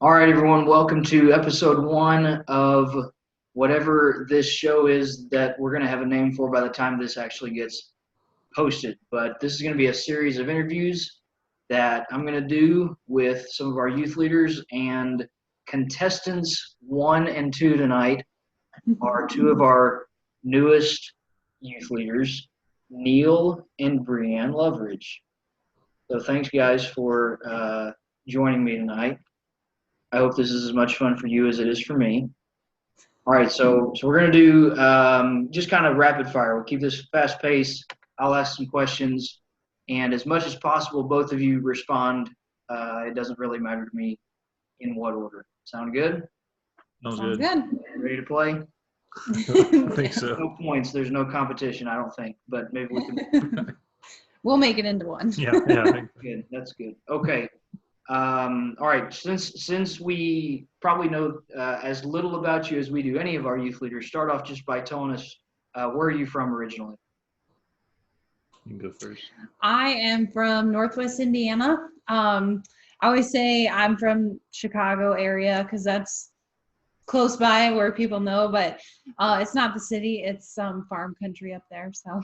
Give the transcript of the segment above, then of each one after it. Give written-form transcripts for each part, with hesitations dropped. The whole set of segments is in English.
All right, everyone, welcome to episode 1 of whatever this show is that we're going to have a name for by the time this actually gets posted. But this is going to be a series of interviews that I'm going to do with some of our youth leaders, and contestants 1 and 2 tonight are two of our newest youth leaders, Neil and Breanne Loveridge. So thanks, guys, for joining me tonight. I hope this is as much fun for you as it is for me. All right, so we're going to do just kind of rapid fire. We'll keep this fast pace. I'll ask some questions, and as much as possible, both of you respond. It doesn't really matter to me in what order. Sound good? Sounds good. Ready to play? I think so. No points. There's no competition, I don't think, but maybe we can. We'll make it into one. Yeah. Good. That's good. Okay. All right. Since we probably know as little about you as we do any of our youth leaders, start off just by telling us where are you from originally? You can go first. I am from Northwest Indiana. I always say I'm from Chicago area because that's close by where people know, but it's not the city. It's some farm country up there. So.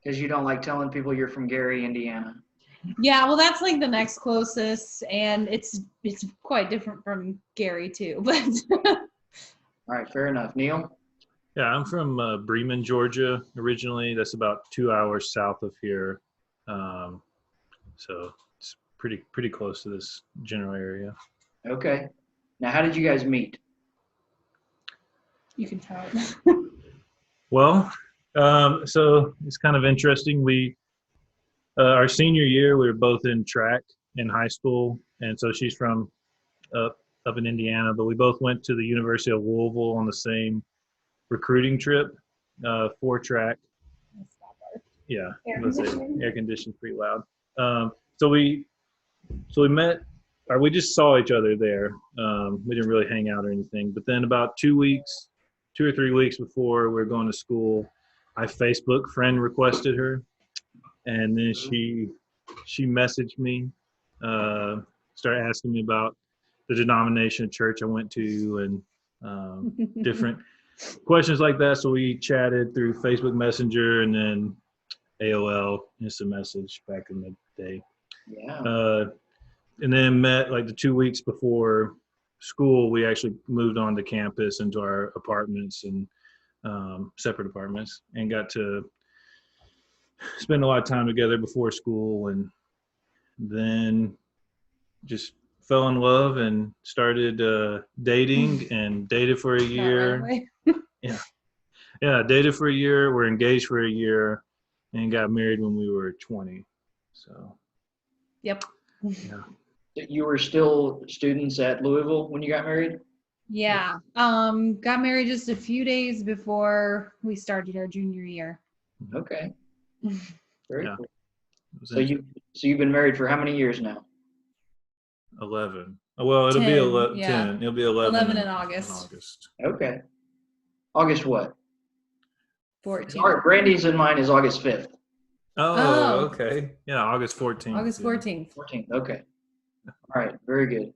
Because you don't like telling people you're from Gary, Indiana. Yeah, well, that's like the next closest, and it's quite different from Gary too. But all right, fair enough. Neil? Yeah, I'm from Bremen, Georgia originally. That's about 2 hours south of here, so it's pretty close to this general area. Okay. Now, how did you guys meet? you can tell. Well, so it's kind of interesting. We our senior year, we were both in track in high school, and so she's from up in Indiana, but we both went to the University of Louisville on the same recruiting trip for track. Yeah, air conditioning's pretty loud. So we met, or we just saw each other there. We didn't really hang out or anything. But then about 2 or 3 weeks before we were going to school, I Facebook friend requested her, and then she messaged me, started asking me about the denomination of church I went to, and different questions like that. So we chatted through Facebook Messenger and then AOL instant message back in the day. Yeah. And then met like the 2 weeks before school. We actually moved on to campus into our apartments and separate apartments, and got to spend a lot of time together before school, and then just fell in love and started dating, and dated for a year. Yeah, dated for a year. We're engaged for a year, and got married when we were 20. So. Yep. Yeah. You were still students at Louisville when you got married? Yeah. Got married just a few days before we started our junior year. Okay. Very Yeah. cool. So you've been married for how many years now? 11. Well, it'll 10, be 11. yeah. 10. It'll be 11. 11 in August. Okay. August what? 14. All right, Brandy's and mine is August 5th. Oh, okay. Yeah, August 14th. August 14th. 14th, okay. All right, very good.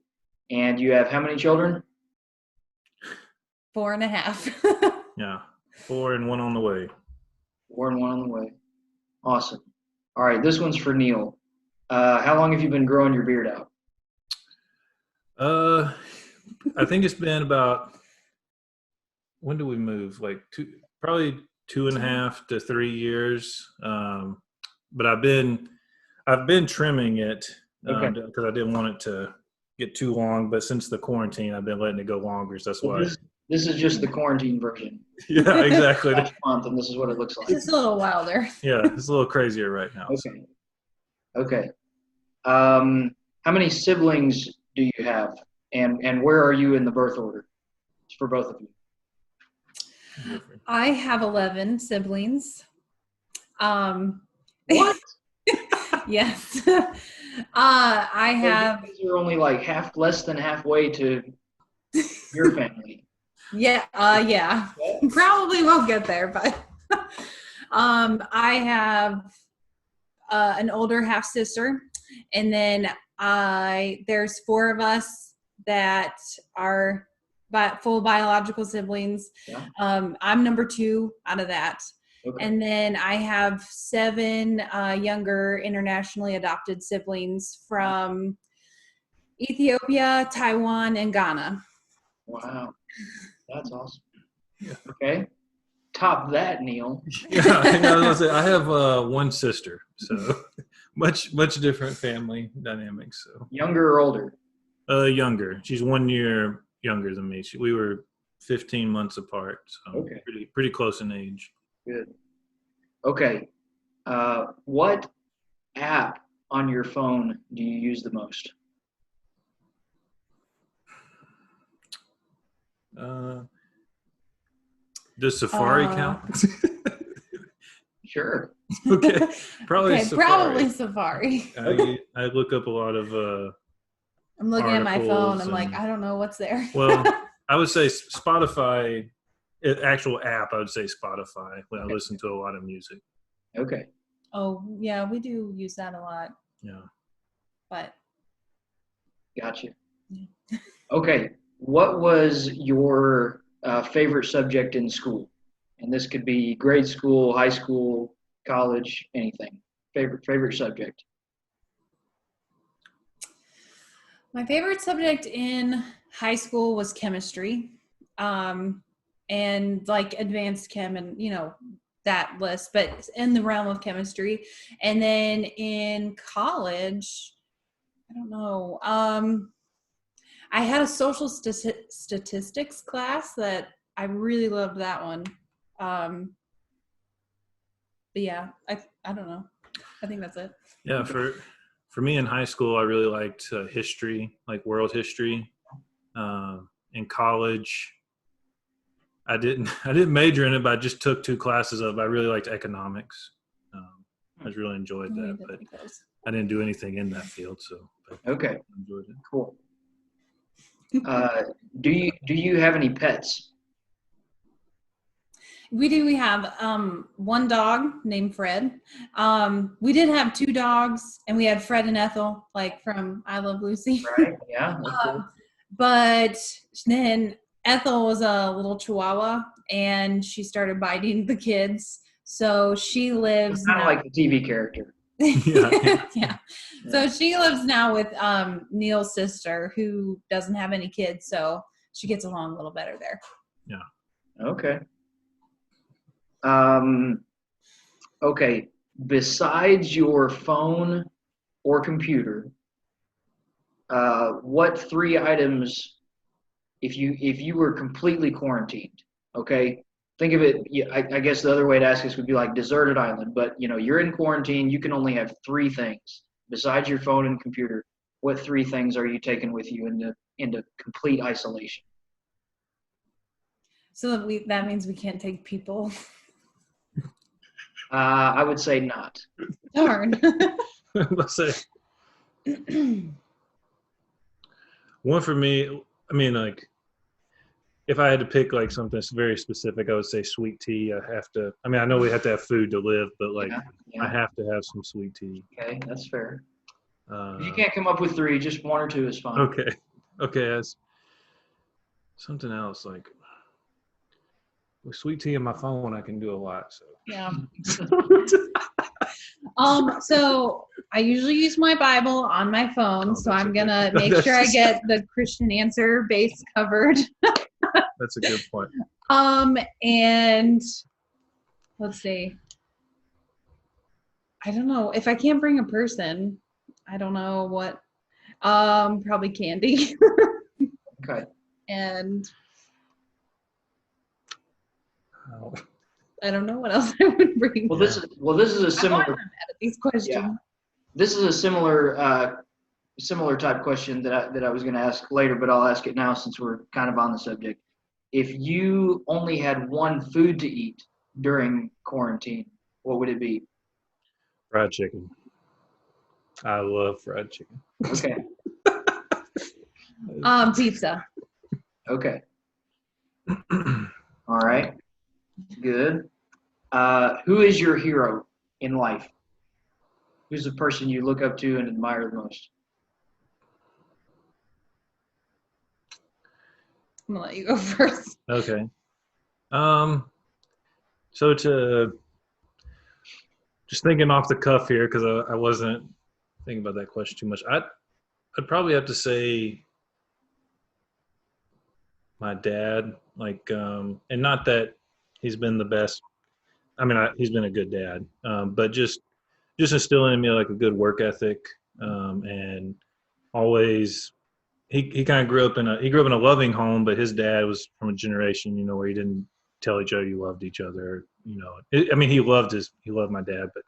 And you have how many children? 4.5. Yeah, 4 and 1 on the way. 4 and 1 on the way. Awesome. All right, this one's for Neil. How long have you been growing your beard out? I think it's been about, when did we move? Like probably 2.5 to 3 years. But I've been trimming it because I didn't want it to get too long. But since the quarantine, I've been letting it go longer. So that's why. This is just the quarantine version. Yeah, exactly. Last month, and this is what it looks like. It's a little wilder. Yeah, it's a little crazier right now. Okay. How many siblings do you have, and where are you in the birth order? It's for both of you. I have 11 siblings. What? Yes. I have. You're only like less than halfway to your family. Yeah. Yeah. Probably won't get there, but I have an older half sister, and then there's 4 of us that are full biological siblings. Yeah. I'm number 2 out of that. Okay. And then I have 7 younger internationally adopted siblings from Ethiopia, Taiwan, and Ghana. Wow. That's awesome. Yeah. Okay. Top that, Neil. Yeah, I was gonna say, I have one sister, so much different family dynamics. So Younger or older? younger. She's 1 year younger than me. We were 15 months apart, so Okay. pretty close in age. Good. Okay. What app on your phone do you use the most? Does Safari count? Sure. Okay, probably Okay, Safari. probably Safari. I look up a lot of I'm looking at my phone. articles I'm like, and- I don't know what's there. well, I would say Spotify, actual app, I would say Spotify when I listen to a lot of music. Okay. Oh, yeah, we do use that a lot. Yeah. But Gotcha. Okay. What was your favorite subject in school? And this could be grade school, high school, college, anything. Favorite subject. my favorite subject in high school was chemistry. And like advanced chem and, that list, but in the realm of chemistry. And then in college, I don't know. I had a social statistics class that I really loved that one. But yeah, I don't know. I think that's it. Yeah, for me in high school, I really liked history, like world history. In college, I didn't major in it, but I just took 2 classes of it. I really liked economics. I just really enjoyed that, but I didn't do anything in that field, so Okay. I enjoyed it. Cool. Do you have any pets? We do. We have 1 dog named Fred. We did have 2 dogs, and we had Fred and Ethel, like from I Love Lucy. Right. Yeah. That's cool. But then Ethel was a little Chihuahua, and she started biting the kids. So she lives It's kind of now. like the TV character. Yeah. So she lives now with Neil's sister, who doesn't have any kids, so she gets along a little better there. Yeah. Okay. Okay. Besides your phone or computer, what 3 items, if you were completely quarantined, okay? Think of it. I guess the other way to ask this would be like deserted island, but you're in quarantine. You can only have 3 things besides your phone and computer. What 3 things are you taking with you into complete isolation? So that means we can't take people. I would say not. Darn. Let's say one for me. I mean, like, if I had to pick like something that's very specific, I would say sweet tea. I know we have to have food to live, but like Yeah. I have to have some sweet tea. Okay, that's fair. If you can't come up with 3, just 1 or 2 is fine. Okay. That's something else. Like with sweet tea in my phone, I can do a lot. So Yeah. So I usually use my Bible on my phone, so I'm gonna make sure I get the Christian Answer base covered. That's a good point. And let's see. I don't know if I can't bring a person. I don't know what. Probably candy. Okay. And I don't know what else I would bring. Well, this is a similar. I'm at these questions. Yeah. This is a similar type question that I was going to ask later, but I'll ask it now since we're kind of on the subject. If you only had 1 food to eat during quarantine, what would it be? Fried chicken. I love fried chicken. Okay. Pizza. Okay. All right. Good. Who is your hero in life? Who's the person you look up to and admire the most? I'm gonna let you go first. Okay. So to just thinking off the cuff here, because I wasn't thinking about that question too much. I'd probably have to say my dad, and not that he's been the best. I mean, he's been a good dad, but just instilling in me like a good work ethic, and always he kind of grew up in a loving home, but his dad was from a generation, where he didn't tell each other you loved each other. I mean, he loved my dad, but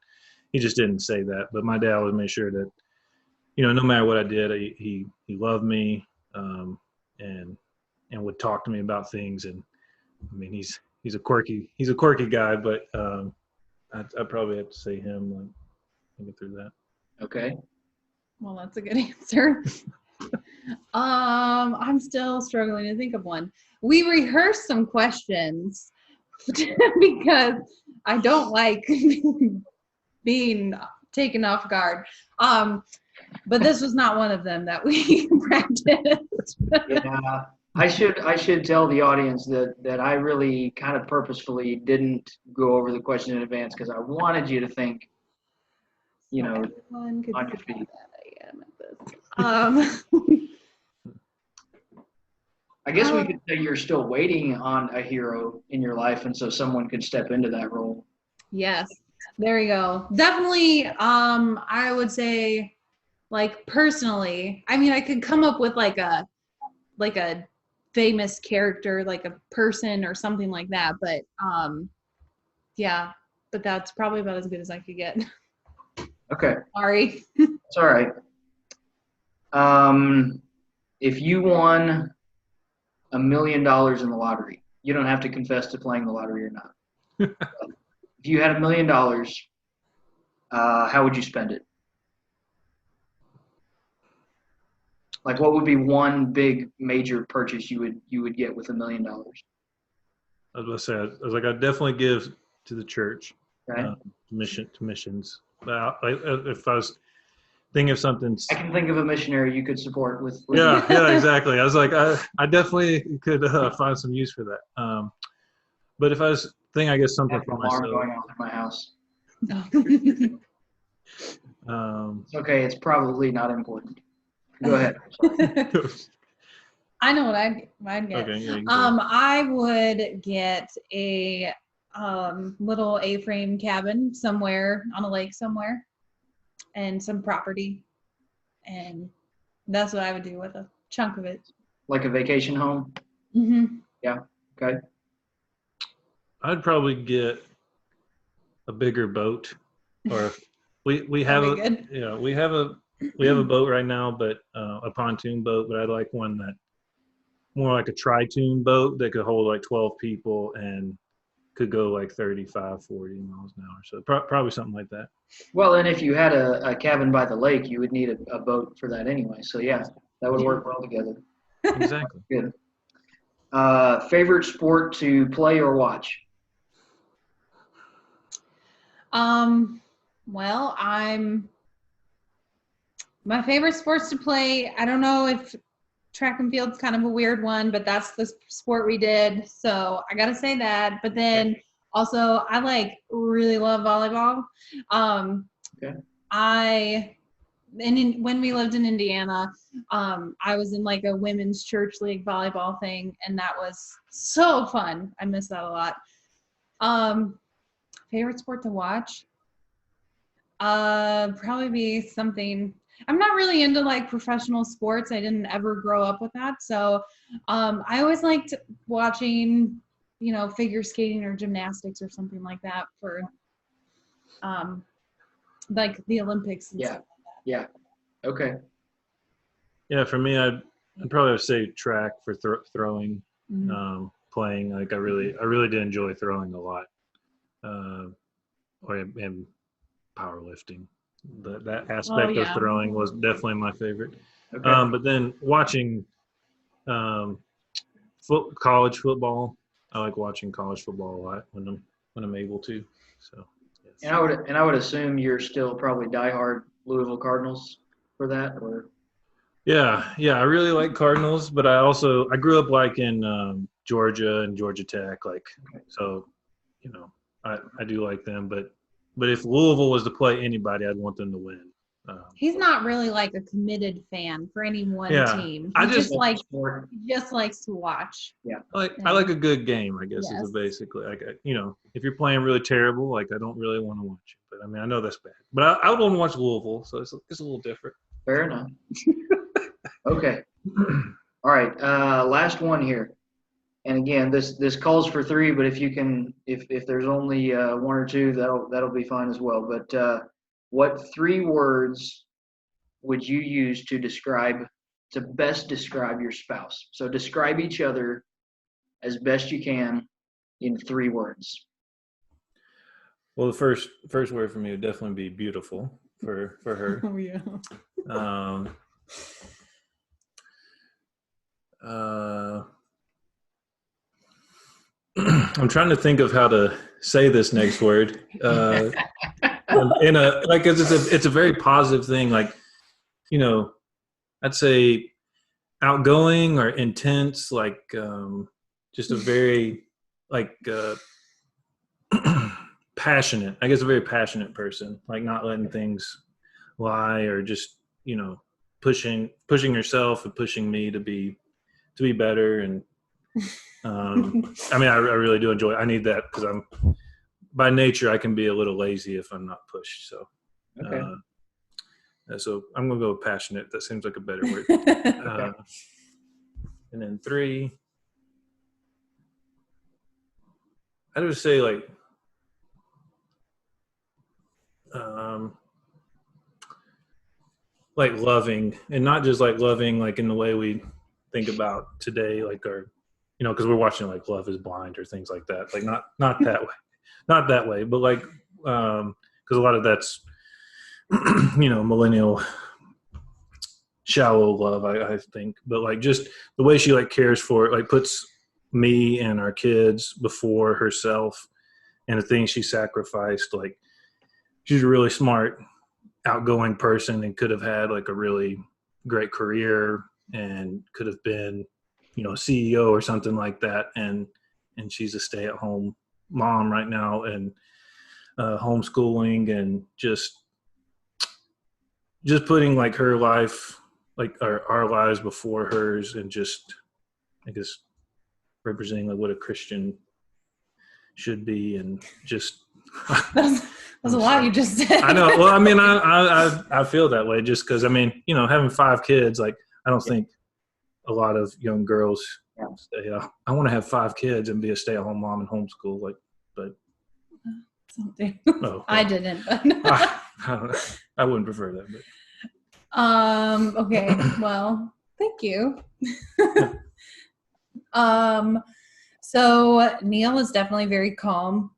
he just didn't say that. But my dad always made sure that, no matter what I did, he loved me, and would talk to me about things. And I mean, he's a quirky guy, but I'd probably have to say him, like, thinking through that. Okay. Well, that's a good answer. I'm still struggling to think of one. We rehearsed some questions because I don't like being taken off guard. But this was not one of them that we practiced. Yeah. I should tell the audience that I really kind of purposefully didn't go over the question in advance because I wanted you to think, Everyone could on your see feet. how bad I am at this. I guess we could say you're still waiting on a hero in your life, and so someone could step into that role. Yes, there you go. Definitely. I would say, like, personally, I mean, I could come up with like a famous character, like a person or something like that, but yeah, but that's probably about as good as I could get. Okay. Sorry. It's all right. If you won $1 million in the lottery, you don't have to confess to playing the lottery or not. If you had $1 million, how would you spend it? Like, what would be one big major purchase you would get with $1 million? I was going to say, I was like, I'd definitely give to the church, Okay. to missions. But if I was thinking of something, I can think of a missionary you could support with yeah, exactly. I was like, I definitely could find some use for that. But if I was thinking, I guess something for myself. Alarm going off in my house. Um, It's okay. It's probably not important. Go ahead. I know what I'd get. Okay, yeah, I would get a little A-frame cabin somewhere on a lake somewhere, and some property, and that's what I would do with a chunk of it. Like a vacation home? Mm-hmm. Yeah. Okay. I'd probably get a bigger boat, or we have we have a boat right now, but a pontoon boat. But I'd like one that more like a tri-tune boat that could hold like 12 people and could go like 35, 40 miles an hour. So probably something like that. Well, and if you had a cabin by the lake, you would need a boat for that anyway. So yeah, that would work well together. Exactly. Good. Favorite sport to play or watch? Well, my favorite sports to play, I don't know if track and field's kind of a weird one, but that's the sport we did. So I got to say that. But then also I really love volleyball. Okay. When we lived in Indiana, I was in like a women's church league volleyball thing, and that was so fun. I miss that a lot. Favorite sport to watch? Probably be something. I'm not really into like professional sports. I didn't ever grow up with that. So I always liked watching, figure skating or gymnastics or something like that for like the Olympics and stuff like that. Yeah. Okay. Yeah, for me, I'd probably say track for throwing, playing. Like I really did enjoy throwing a lot, and powerlifting. That aspect of throwing was definitely my favorite. Okay. But then watching college football, I like watching college football a lot when I'm able to. So. Yes. And I would assume you're still probably diehard Louisville Cardinals for that, or Yeah, I really like Cardinals, but I grew up like in Georgia and Georgia Tech, like so, you know, I do like them, but if Louisville was to play anybody, I'd want them to win. He's not really like a committed fan for any one Yeah, team. I He just just likes to watch. Yeah. I like a good game, I guess, Yes. is basically like if you're playing really terrible, like I don't really want to watch it. But I mean, I know that's bad, but I would want to watch Louisville, so it's a little different. Fair enough. Okay. All right. Last one here. And again, this calls for 3, but if there's only 1 or 2, that'll be fine as well. But what 3 words would you use to best describe your spouse? So describe each other as best you can in 3 words. Well, the first word for me would definitely be beautiful for her. Oh yeah. I'm trying to think of how to say this next word. It's a very positive thing. Like, I'd say outgoing or intense. Like, just a very passionate. I guess a very passionate person. Like not letting things lie or just pushing herself and pushing me to be better and. I mean, I really do enjoy it. I need that because by nature, I can be a little lazy if I'm not pushed. So, okay. So I'm going to go with passionate. That seems like a better word. And then 3, I would say like loving, and not just like loving, like in the way we think about today, like because we're watching like Love is Blind or things like that. Like not that way, but like because a lot of that's millennial shallow love, I think. But like just the way she like cares for it, like puts me and our kids before herself and the things she sacrificed. Like she's a really smart, outgoing person and could have had like a really great career and could have been CEO or something like that, and she's a stay-at-home mom right now and homeschooling and just putting like her life, like our lives before hers, and just I guess representing like what a Christian should be, and just That's a lot you just said. I know. Well, I mean, I feel that way just because I mean, having 5 kids, like I don't think a lot of young girls say, I want to have 5 kids and be a stay-at-home mom and homeschool. Like, but I didn't. But I wouldn't prefer that. But. Okay. Well, thank you. So Neil is definitely very calm.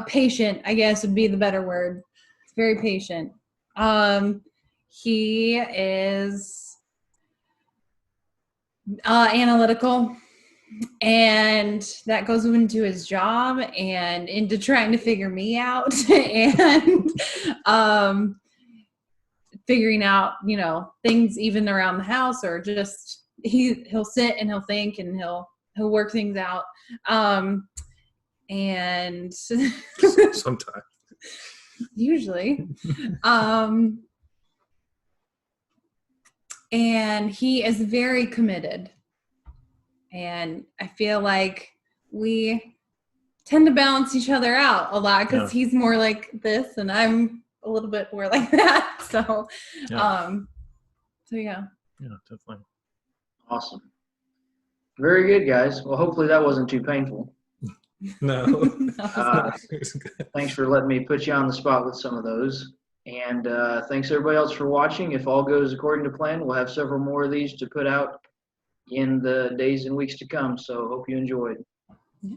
Patient, I guess, would be the better word. He's very patient. He is analytical, and that goes into his job and into trying to figure me out and figuring out things even around the house, or just he'll sit and he'll think and he'll work things out, and sometimes usually and he is very committed, and I feel like we tend to balance each other out a lot because he's more like this and I'm a little bit more like that. So yeah, definitely. Awesome. Very good, guys. Well, hopefully that wasn't too painful. No. Thanks for letting me put you on the spot with some of those. And thanks everybody else for watching. If all goes according to plan, we'll have several more of these to put out in the days and weeks to come. So hope you enjoyed. Yeah.